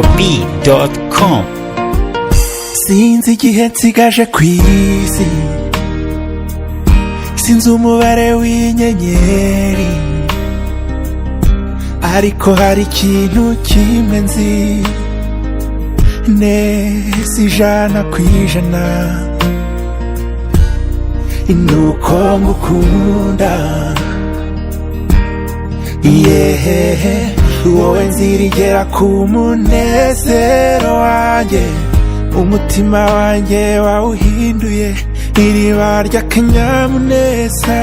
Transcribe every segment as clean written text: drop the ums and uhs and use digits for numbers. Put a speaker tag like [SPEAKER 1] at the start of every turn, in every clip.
[SPEAKER 1] YegoB.com.
[SPEAKER 2] Sinzi igihe nsigaje ku isi, sinzi umubare w'inyenyeri, ariko hari ikintu kimwe nzi neza ijana, nuko ngukunda. Yehehe, wowe nzirigera ku munezero wanjye, umutima wanjye wawuhinduye iriba ry'akanyamuneza.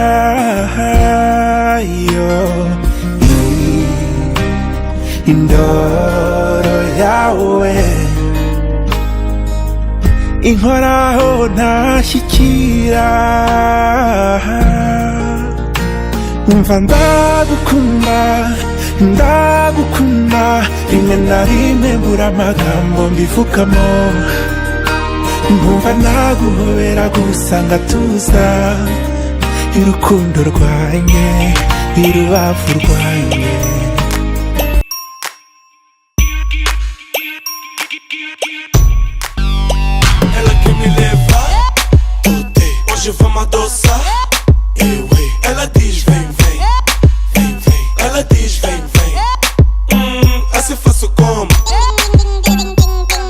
[SPEAKER 2] Indoro yawe inkoraho ntashyikira, umva ndagukunda, rimwe na rimwe mbura amagambo mbivugamo, nkumva naguhobera gusa ngatuza, urukundo rwanjye irubavu rwanjye.
[SPEAKER 3] Ela que me leva, hoje vamos adoçar. Ela diz vem, vem, vem, vem. Ela diz vem, vem. Assim faço como?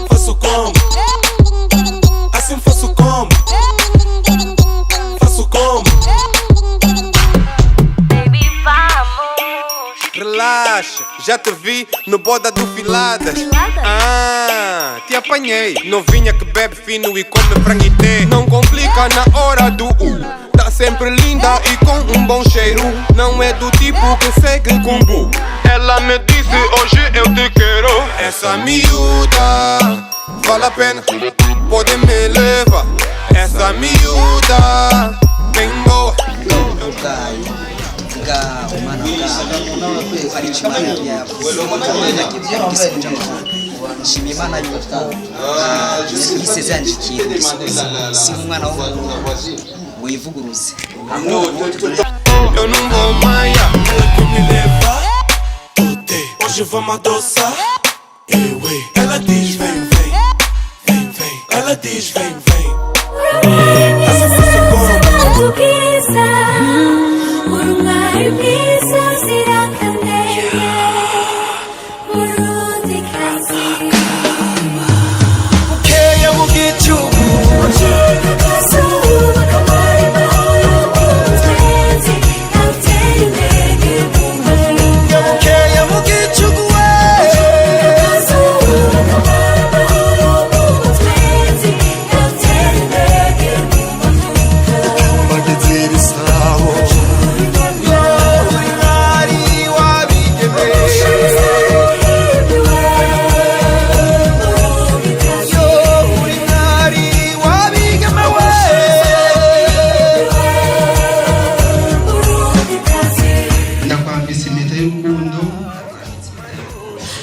[SPEAKER 3] Faço como? Assim faço como? Faço como?
[SPEAKER 4] Baby, vamos.
[SPEAKER 3] Relaxa, já te vi no boda do Filadas. Te apanhei. Novinha que bebe fino e come franguité. Não complica na hora do tá sempre linda e com um bom cheiro. Não é do tipo que segue com bu. Ela me disse hoje eu te quero. Essa miúda vale a pena, pode me levar. Essa miúda bem boa.
[SPEAKER 5] nshimiye Imana yuko isezerano ikintu si umwana w'umuntu wivuguruze.
[SPEAKER 3] Eu não vou maia, ela que me leva. Hoje vamos adoçar. Ela diz vem, vem, vem, vem. Ela diz vem, vem. Assim faço como?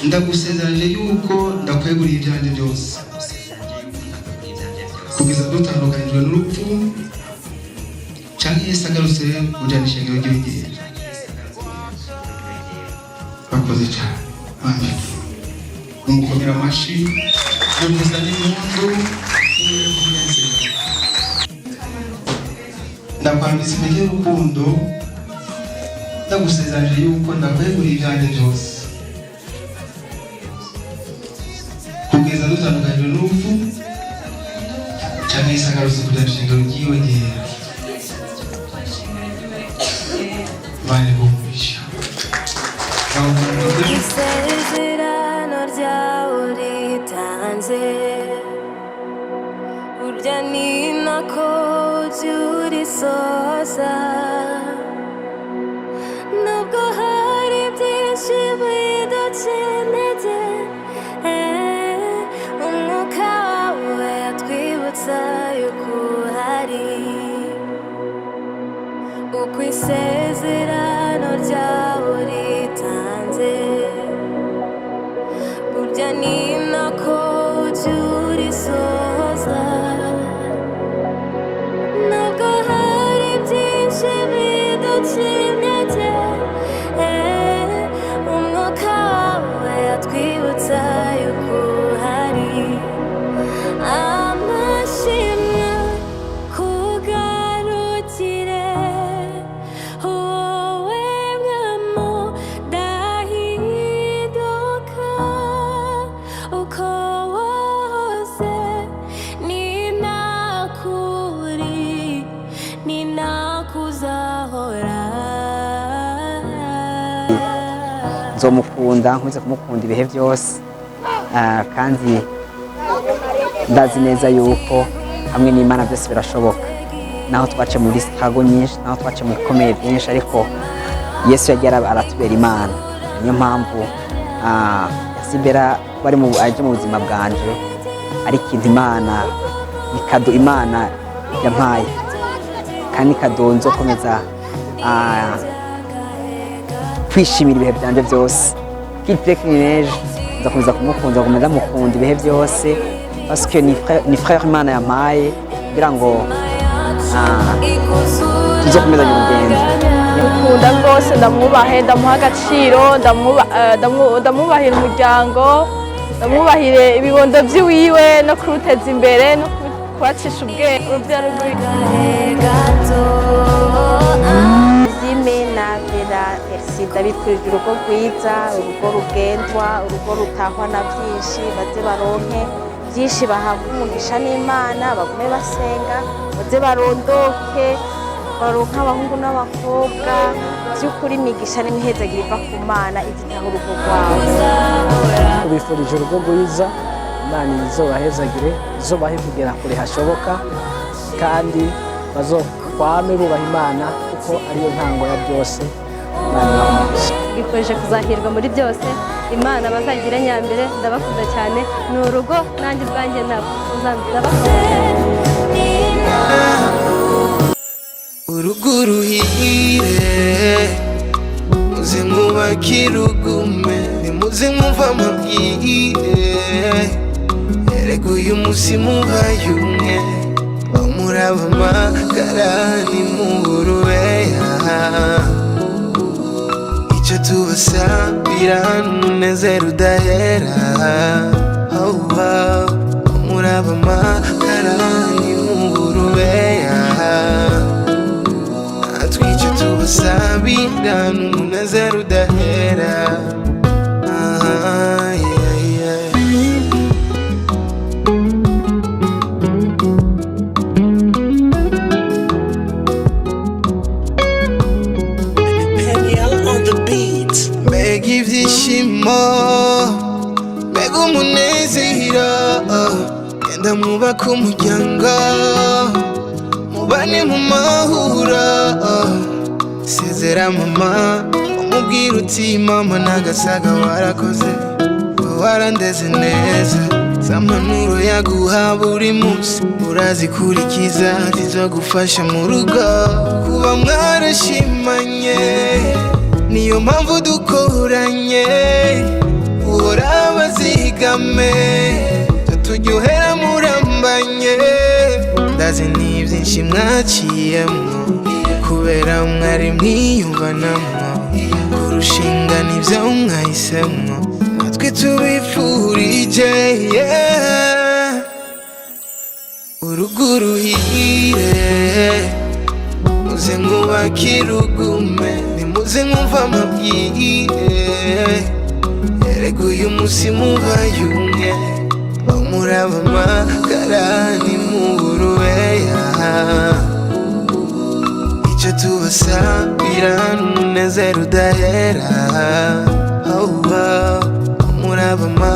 [SPEAKER 6] ndagusezeranje yuko ndakweguriye ibyanjye byose kugeza dutandukanijwe n'urupfu canke Yesu agarutse ujana ishengero ry'ibigera. Bakoze cyane mami, umukomera amashi n'umwiza n'impundu. Ndakwambitse impeta y'urukundo, ndagusezeranje yuko ndakweguriye ibyanjye byose kugeza dutandukanijwe n'urupfu canke Yesu agarutse ujana ishengero ry'ibigera.
[SPEAKER 4] Isezerano ryawe ritanze, burya ni nako urisoza. Nubwo hari byinshi bidukeneye, umwuka wawe atwibutsa yuko uhari. Uko isezerano ryawe ritanze, burya ni nako kubisohoza nubwo hari byinshi biducimyete umwuka wawe atwibutsa yuko hari amashimwe kugarukire wowe mwamo dahinduka uko wose ni nakuri ni nakuzahora
[SPEAKER 5] nzomukunda nkomeze kumukunda ibihe byose kandi ndazi neza yuko hamwe n'Imana byose birashoboka naho twace muri struggle nyinshi naho twace mu bikomeye byinshi ariko Yesu yagiye aratubera Imana niyo mpamvu yasibera bari mu aje mu buzima bwanje ari ikintu Imana ikado Imana yampaye kandi kado nzokomeza kwishimira ibihe byanje byose kitreknineje ndakomeza kumukunda gukomeza mukunda ibihe byose parce que ni frère Imana yampaye kugira ngo tuzokomeza urugendo
[SPEAKER 1] mukunda rwose ndamwubahe ndamuha agaciro ndamwubahira umuryango ndamwubahire ibibondo by'iwiwe no kuruteza imbere no kubacisha ubwenge urubyaro
[SPEAKER 7] Zimena vera sida bipfirije urugo rwiza urugo rugendwa urugo rutahwa na byinshi baze baronke byinshi bahabwa umugisha n'Imana bagume basenga baze barondoke baronka abahungu n'abakobwa by'ukuri imigisha n'imihezagiro iva ku Mana izitaho urugo rwabo
[SPEAKER 8] ubifurije urugo rwiza Imana izobahezagire izobahe kugera kure hashoboka kandi bazokwame bubaha Imana kuko ariyo ntango ya byose
[SPEAKER 1] bikoreshe kuzahirwa muri byose Imana bazagira nyambere ndabakunda cyane ni urugo nanjye ubwanjye nakuza
[SPEAKER 9] urugo ruhire muze mwubakire ugume nimuze mwumva amabwire erega uyu munsi mubaye umwe bamuraba amagara nimurubeya icyo tubasabira n'umunezero udahera bamuraba amagara nimurubeya natwe icyo tubasabira n'umunezero udahera mbega ibyishimo mbega umunezero genda mwubake umuryango mubane mu mahura sezera mama umubwira uti mama nagasaga warakoze warandeze neza z'ampanuro yaguha buri munsi urazikurikiza zizogufasha mu rugo kuba mwarashimanye niyo mpamvu dukoranye uhora bazigame turyohera murambanye ndazi ni byinshi mwaciyemo kubera mwari mwiyumvanamo kurushinga nibyo mwahisemo natwe tubifurije urugo ruhire muze mwubakire ugume nimuze mwumva amabwire erega uyu munsi mubaye umwe bamuraba amagara nimurubeya icyo tubasabira n'umunezero udahera bamuraba amagara